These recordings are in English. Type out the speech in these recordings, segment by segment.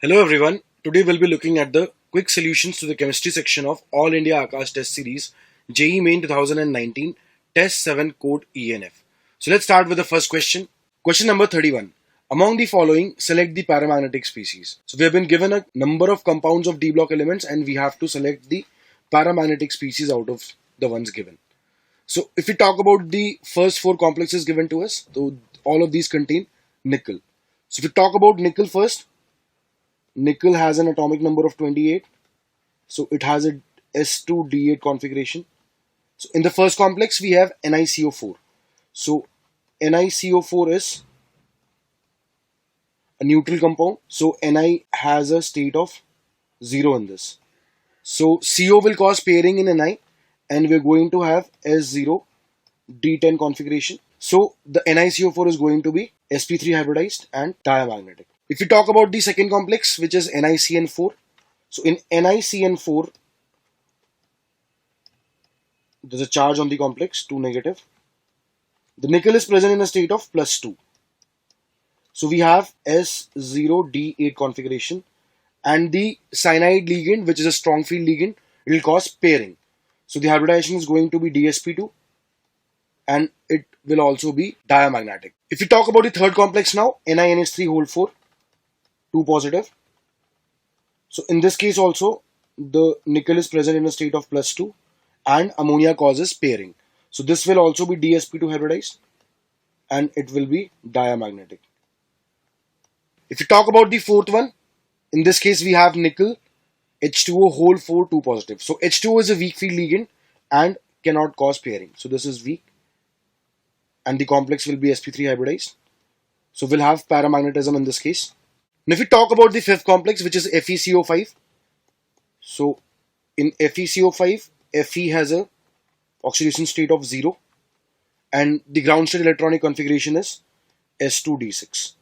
Hello everyone. Today we'll be looking at the quick solutions to the chemistry section of All India AIATS Test Series JEE Main 2019 Test 7 Code ENF. So let's start with the first question. Question number 31. Among the following, select the paramagnetic species. So we have been given a number of compounds of D block elements and we have to select the paramagnetic species out of the ones given. So if we talk about the first four complexes given to us, so all of these contain nickel. So if we talk about nickel first, nickel has an atomic number of 28, so it has a S2D8 configuration. So in the first complex we have NiCO4. So NiCO4 is a neutral compound, so Ni has a state of 0 in this. So CO will cause pairing in Ni and we're going to have S0D10 configuration. So the NiCO4 is going to be sp3 hybridized and diamagnetic. If we talk about the second complex, which is NiCN4, so in NiCN4, there's a charge on the complex, 2 negative. The nickel is present in a state of +2. So we have S0D8 configuration, and the cyanide ligand, which is a strong field ligand, it will cause pairing. So the hybridization is going to be DsP2, and it will also be diamagnetic. If we talk about the third complex now, NiNH3 whole 4, 2 positive. So in this case also, the nickel is present in a state of +2 and ammonia causes pairing. So this will also be DsP2 hybridized and it will be diamagnetic. If you talk about the fourth one, in this case we have nickel H2O whole 4, 2 positive. So H2O is a weak field ligand and cannot cause pairing. So this is weak and the complex will be sp3 hybridized. So we'll have paramagnetism in this case. Now if we talk about the fifth complex, which is FeCO5, so in FeCO5, Fe has a oxidation state of 0 and the ground state electronic configuration is S2D6.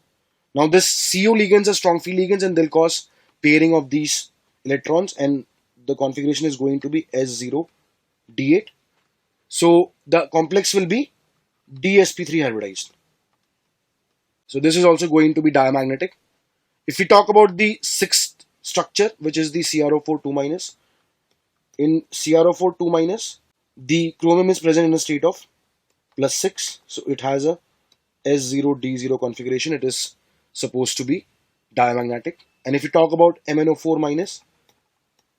Now this CO ligands are strong field ligands and they'll cause pairing of these electrons and the configuration is going to be S0D8. So the complex will be DsP3 hybridized. So this is also going to be diamagnetic. If we talk about the sixth structure, which is the CrO4 2-, in CrO4 2-, the chromium is present in a state of +6, so it has a S0D0 configuration. It is supposed to be diamagnetic. And if we talk about MnO4-,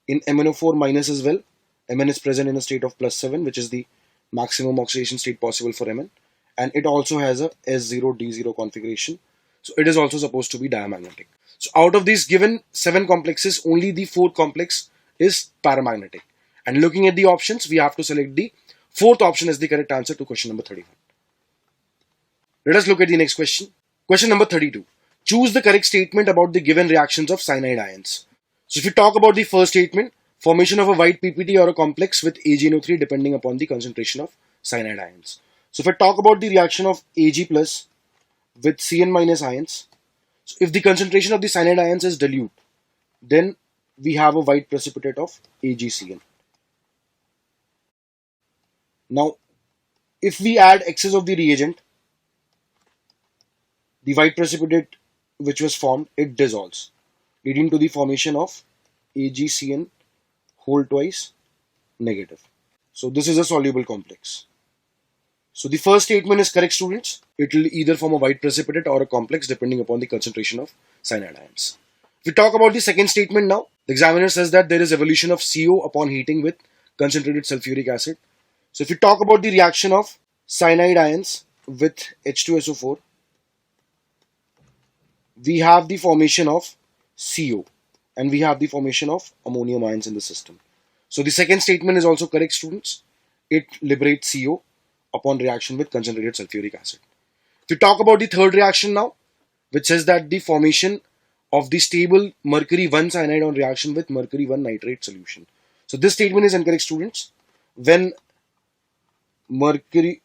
in MnO4- as well, Mn is present in a state of +7, which is the maximum oxidation state possible for Mn, and it also has a S0D0 configuration. So it is also supposed to be diamagnetic. So out of these given 7 complexes, only the fourth complex is paramagnetic. And looking at the options, we have to select the fourth option as the correct answer to question number 31. Let us look at the next question. Question number 32. Choose the correct statement about the given reactions of cyanide ions. So if you talk about the first statement, formation of a white PPT or a complex with AgNO3 depending upon the concentration of cyanide ions. So if I talk about the reaction of Ag plus with Cn- ions, so if the concentration of the cyanide ions is dilute, then we have a white precipitate of AgCN. Now, if we add excess of the reagent, the white precipitate which was formed, it dissolves, leading to the formation of AgCN whole twice negative. So this is a soluble complex. So the first statement is correct, students. It will either form a white precipitate or a complex depending upon the concentration of cyanide ions. If we talk about the second statement now, the examiner says that there is evolution of CO upon heating with concentrated sulfuric acid. So if we talk about the reaction of cyanide ions with H2SO4, we have the formation of CO and we have the formation of ammonium ions in the system. So the second statement is also correct, students. It liberates CO upon reaction with concentrated sulfuric acid. If we talk about the third reaction now, which says that the formation of the stable mercury 1 cyanide on reaction with mercury 1 nitrate solution. So this statement is incorrect, students. When mercury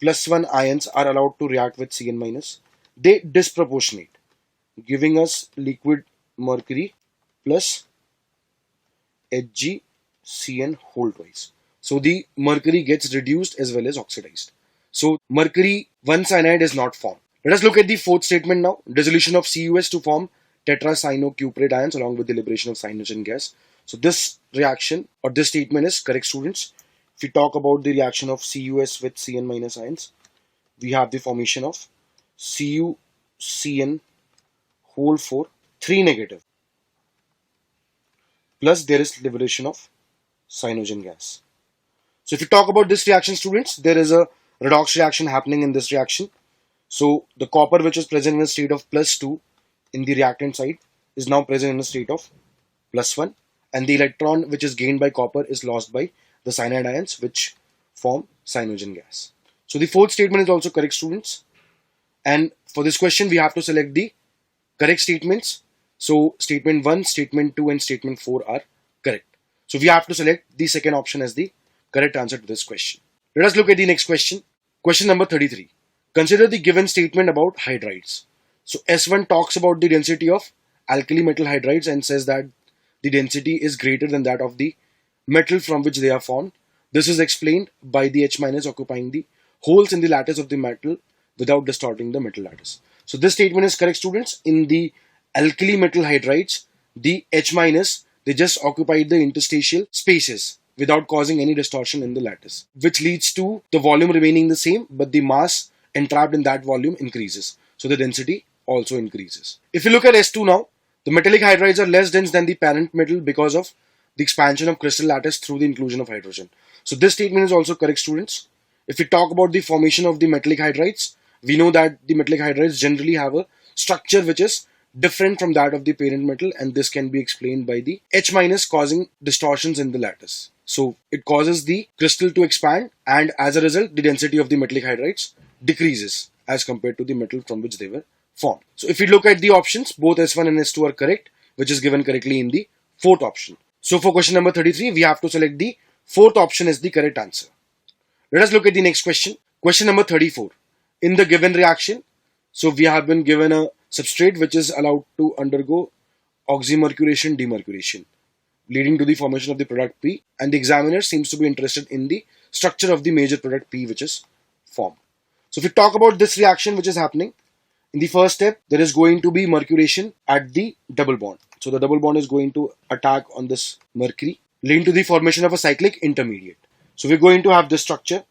+1 ions are allowed to react with Cn-, they disproportionate, giving us liquid mercury plus HgCN whole twice. So the mercury gets reduced as well as oxidized. So mercury 1 cyanide is not formed. Let us look at the fourth statement now. Dissolution of CuS to form tetracyanocuprate ions along with the liberation of cyanogen gas. So this reaction or this statement is correct, students. If we talk about the reaction of CuS with Cn minus ions, we have the formation of CuCN whole 4 3 negative, plus there is liberation of cyanogen gas. So if you talk about this reaction, students, there is a redox reaction happening in this reaction. So the copper which is present in a state of +2 in the reactant side is now present in a state of +1, and the electron which is gained by copper is lost by the cyanide ions which form cyanogen gas. So the fourth statement is also correct, students. And for this question, we have to select the correct statements. So statement 1, statement 2 and statement 4 are correct. So we have to select the second option as the correct answer to this question. Let us look at the next question. Question number 33. Consider the given statement about hydrides. So S1 talks about the density of alkali metal hydrides and says that the density is greater than that of the metal from which they are formed. This is explained by the H- occupying the holes in the lattice of the metal without distorting the metal lattice. So this statement is correct, students. In the alkali metal hydrides, the H- they just occupy the interstitial spaces without causing any distortion in the lattice, which leads to the volume remaining the same, but the mass entrapped in that volume increases. So the density also increases. If you look at S2 now, the metallic hydrides are less dense than the parent metal because of the expansion of crystal lattice through the inclusion of hydrogen. So this statement is also correct, students. If we talk about the formation of the metallic hydrides, we know that the metallic hydrides generally have a structure which is different from that of the parent metal, and this can be explained by the H- causing distortions in the lattice. So it causes the crystal to expand, and as a result, the density of the metallic hydrides decreases as compared to the metal from which they were formed. So if we look at the options, both S1 and S2 are correct, which is given correctly in the fourth option. So for question number 33, we have to select the fourth option as the correct answer. Let us look at the next question. Question number 34. In the given reaction, so we have been given a substrate which is allowed to undergo oxymercuration demercuration, leading to the formation of the product P, and the examiner seems to be interested in the structure of the major product P which is formed. So if we talk about this reaction which is happening, in the first step, there is going to be mercuration at the double bond. So the double bond is going to attack on this mercury, leading to the formation of a cyclic intermediate. So we're going to have this structure.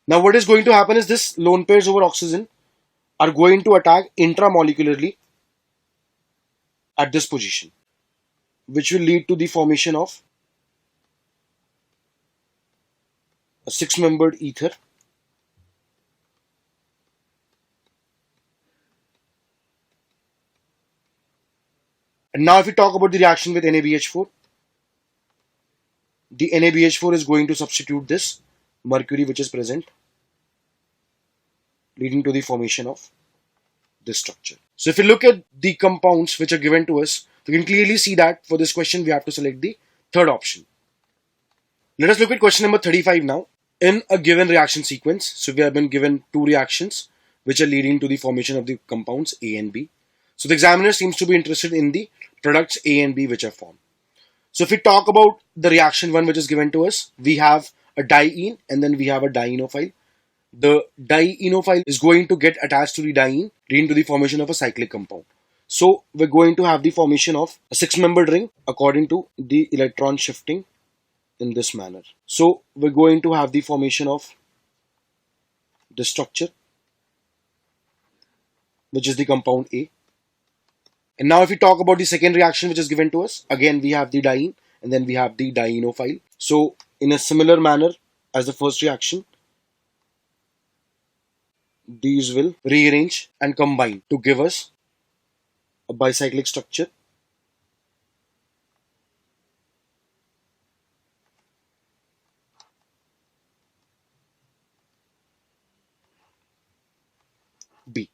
Now what is going to happen is this lone pairs over oxygen are going to attack intramolecularly at this position, which will lead to the formation of a six-membered ether. And now if we talk about the reaction with NaBH4, the NaBH4 is going to substitute this mercury which is present, leading to the formation of this structure. So if we look at the compounds which are given to us, we can clearly see that for this question we have to select the third option. Let us look at question number 35 now. In a given reaction sequence, so we have been given two reactions which are leading to the formation of the compounds A and B. So the examiner seems to be interested in the products A and B which are formed. So if we talk about the reaction 1 which is given to us, we have a diene and then we have a dienophile. The dienophile is going to get attached to the diene, leading to the formation of a cyclic compound. So we're going to have the formation of a six-membered ring according to the electron shifting in this manner. So we're going to have the formation of the structure, which is the compound A. And now if we talk about the second reaction which is given to us, again we have the diene and then we have the dienophile. So in a similar manner as the first reaction, these will rearrange and combine to give us a bicyclic structure. B.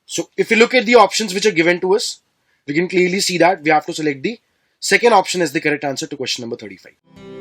So if we look at the options which are given to us, we can clearly see that we have to select the second option as the correct answer to question number 35.